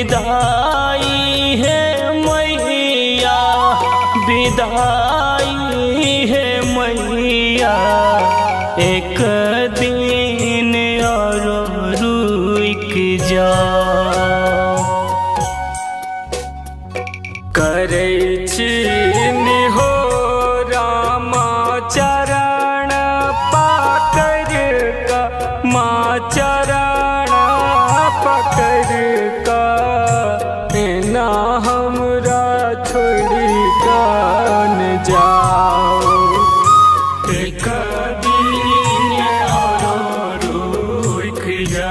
विदाई है मैया, विदाई है मैया, एक दिन और रुक जा। करै छी निहोरा माँ चरण पकड़ का, माँ चरण पकड़ का, ना हमरा छोड़ी कान जाओ। एक दिन और रुक जा।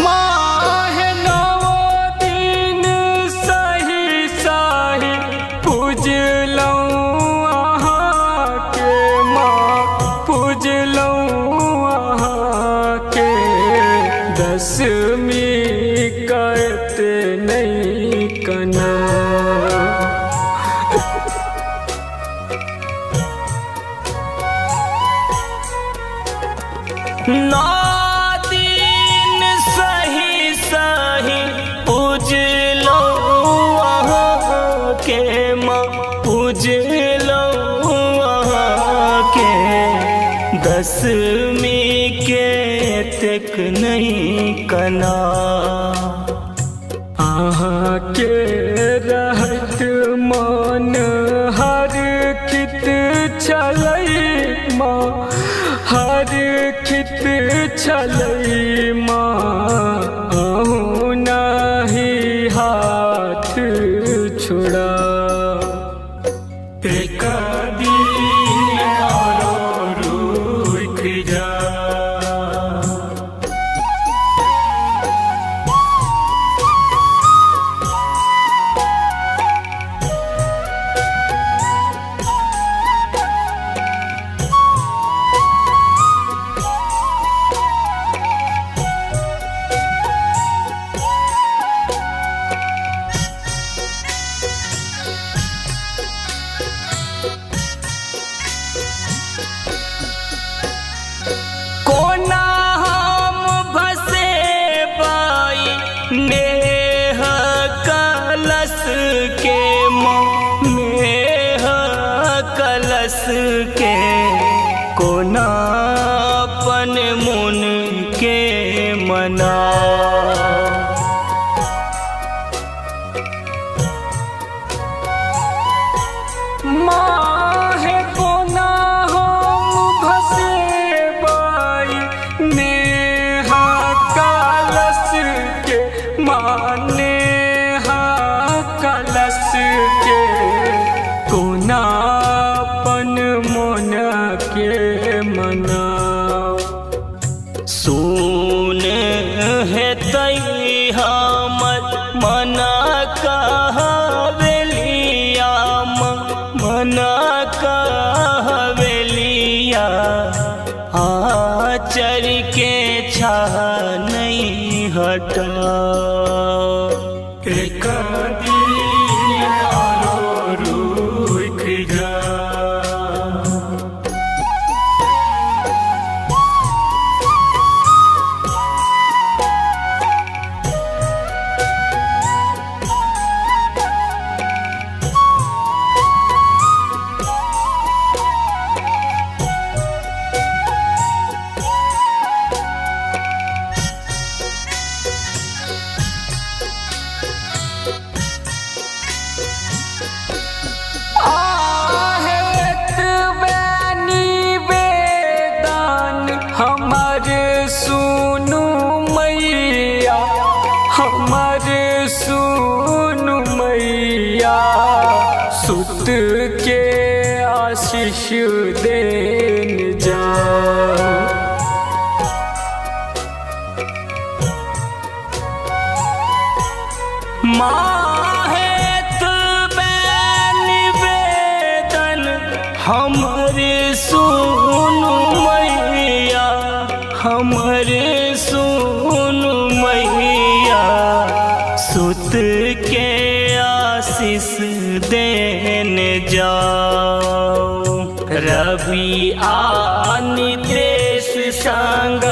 माह नौ दिन सही सही पूजलौं अहाँ के, माँ पूजलौं अहाँ के, दशमी करते नहीं कना। नौ दिन सही सही पूजलो अहाँ के, माँ पूजलो अहाँ के, दशमी के तक नहीं कना। अहाँ के रहत मान हर खित छलै माँ, हर खित छलै माँ, अहूँ नहीं हाथ छुड़ा। एक दिन और रुक जा। कोना हम भसे बाई नेह कलश के, माँ नेह कलश के, कोना अपन मुन के मना। माँ है कोना हम भसे बाई नेहा कलश के, माँ नेहा कलश के, कोना अपन मन के मना। सुन है तई हमर मना कहवेलिया, मना कहवेलिया, आचर के छाह नहीं हटा। एक दिन और रुक जा। सुत के आशीष देन जा। माँ है हमरे सुनु मैया, हमरे सुनु मैया, सुत के आशीष देने जाओ। रवि नितेश संग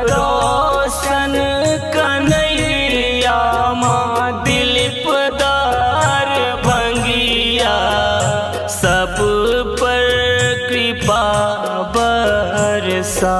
रोशन कन्हैया, माँ दिलीप दार भंगिया, सब पर कृपा बरसा।